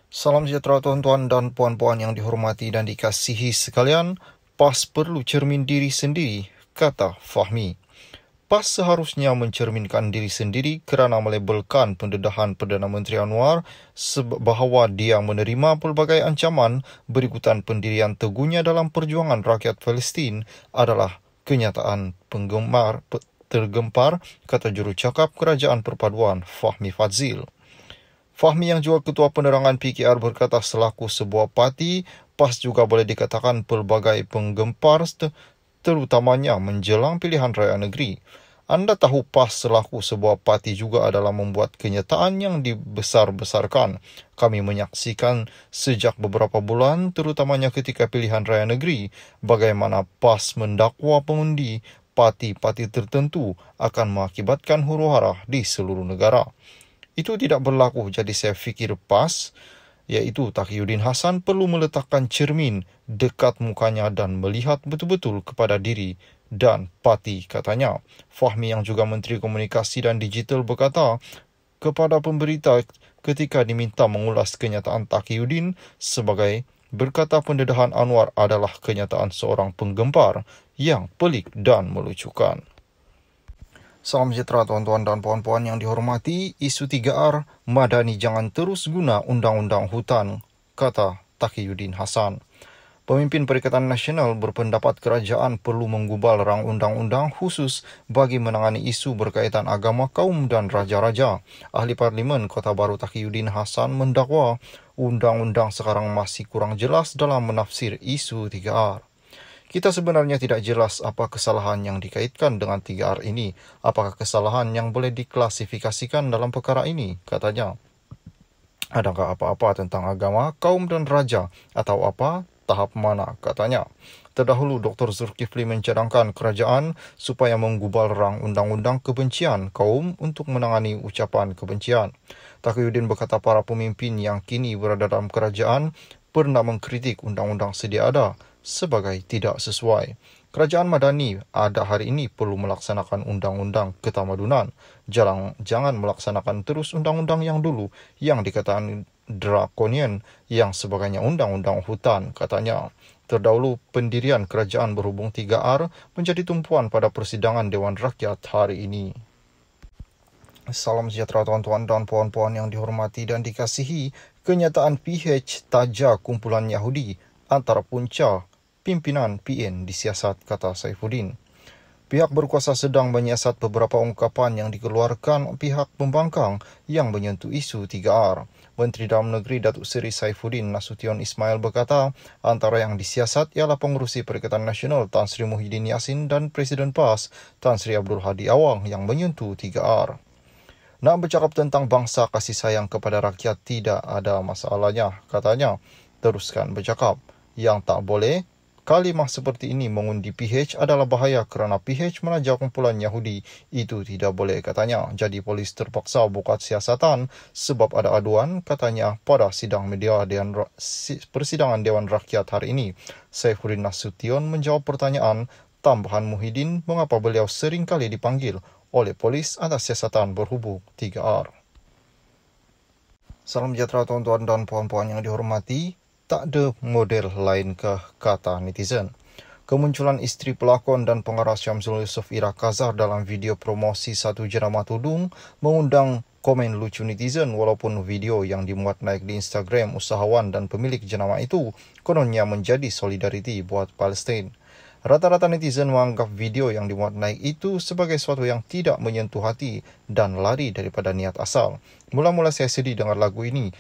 Salam sejahtera tuan-tuan dan puan-puan yang dihormati dan dikasihi sekalian. PAS perlu cermin diri sendiri, kata Fahmi. PAS seharusnya mencerminkan diri sendiri kerana melabelkan pendedahan Perdana Menteri Anwar bahawa dia menerima pelbagai ancaman berikutan pendirian teguhnya dalam perjuangan rakyat Palestin adalah kenyataan tergempar, kata jurucakap Kerajaan Perpaduan Fahmi Fadzil. Fahmi yang juga Ketua Penerangan PKR berkata selaku sebuah parti, PAS juga boleh dikatakan pelbagai penggempar terutamanya menjelang pilihan raya negeri. Anda tahu PAS selaku sebuah parti juga adalah membuat kenyataan yang dibesar-besarkan. Kami menyaksikan sejak beberapa bulan, terutamanya ketika pilihan raya negeri, bagaimana PAS mendakwa pengundi parti-parti tertentu akan mengakibatkan huru-hara di seluruh negara. Itu tidak berlaku, jadi saya fikir PAS, iaitu Taqiyuddin Hassan, perlu meletakkan cermin dekat mukanya dan melihat betul-betul kepada diri dan parti, katanya. Fahmi yang juga Menteri Komunikasi dan Digital berkata kepada pemberita ketika diminta mengulas kenyataan Taqiyuddin sebagai berkata pendedahan Anwar adalah kenyataan seorang penggempar yang pelik dan melucukan. Salam sejahtera tuan-tuan dan puan-puan yang dihormati. Isu 3R, Madani jangan terus guna undang-undang hutan, kata Taqiyuddin Hassan. Pemimpin Perikatan Nasional berpendapat kerajaan perlu menggubal rang undang-undang khusus bagi menangani isu berkaitan agama, kaum dan raja-raja. Ahli Parlimen Kota Baru Taqiyuddin Hassan mendakwa undang-undang sekarang masih kurang jelas dalam menafsir isu 3R. Kita sebenarnya tidak jelas apa kesalahan yang dikaitkan dengan 3R ini. Apakah kesalahan yang boleh diklasifikasikan dalam perkara ini, katanya. Adakah apa-apa tentang agama, kaum dan raja atau apa, tahap mana, katanya. Terdahulu, Dr. Zulkifli mencadangkan kerajaan supaya menggubal rang undang-undang kebencian kaum untuk menangani ucapan kebencian. Taqiyuddin berkata para pemimpin yang kini berada dalam kerajaan pernah mengkritik undang-undang sedia ada sebagai tidak sesuai. Kerajaan Madani ada hari ini perlu melaksanakan undang-undang ketamadunan. Jangan melaksanakan terus undang-undang yang dulu yang dikatakan drakonian yang sebagainya undang-undang hutan, katanya. Terdahulu pendirian kerajaan berhubung 3R menjadi tumpuan pada persidangan Dewan Rakyat hari ini. Salam sejahtera tuan-tuan dan puan-puan yang dihormati dan dikasihi. Kenyataan PH taja kumpulan Yahudi antara punca pimpinan PN disiasat, kata Saifuddin. Pihak berkuasa sedang menyiasat beberapa ungkapan yang dikeluarkan pihak pembangkang yang menyentuh isu 3R. Menteri Dalam Negeri Datuk Seri Saifuddin Nasution Ismail berkata, antara yang disiasat ialah pengerusi Perikatan Nasional Tan Sri Muhyiddin Yassin dan Presiden PAS Tan Sri Abdul Hadi Awang yang menyentuh 3R. Nak bercakap tentang bangsa kasih sayang kepada rakyat tidak ada masalahnya, katanya. Teruskan bercakap. Yang tak boleh, kalimah seperti ini mengundi PH adalah bahaya kerana PH menaja kumpulan Yahudi. Itu tidak boleh, katanya. Jadi polis terpaksa buka siasatan sebab ada aduan, katanya, pada persidangan Dewan Rakyat hari ini. Saifuddin Nasution menjawab pertanyaan tambahan Muhyiddin mengapa beliau sering kali dipanggil oleh polis atas siasatan berhubung 3R. Salam sejahtera tuan-tuan dan puan-puan yang dihormati. Tak ada model lain ke, kata netizen. Kemunculan isteri pelakon dan pengarah Syamsul Yusof Ira Kazar dalam video promosi satu jenama tudung mengundang komen lucu netizen walaupun video yang dimuat naik di Instagram usahawan dan pemilik jenama itu kononnya menjadi solidariti buat Palestin. Rata-rata netizen menganggap video yang dimuat naik itu sebagai sesuatu yang tidak menyentuh hati dan lari daripada niat asal. Mula-mula saya sedih dengar lagu ini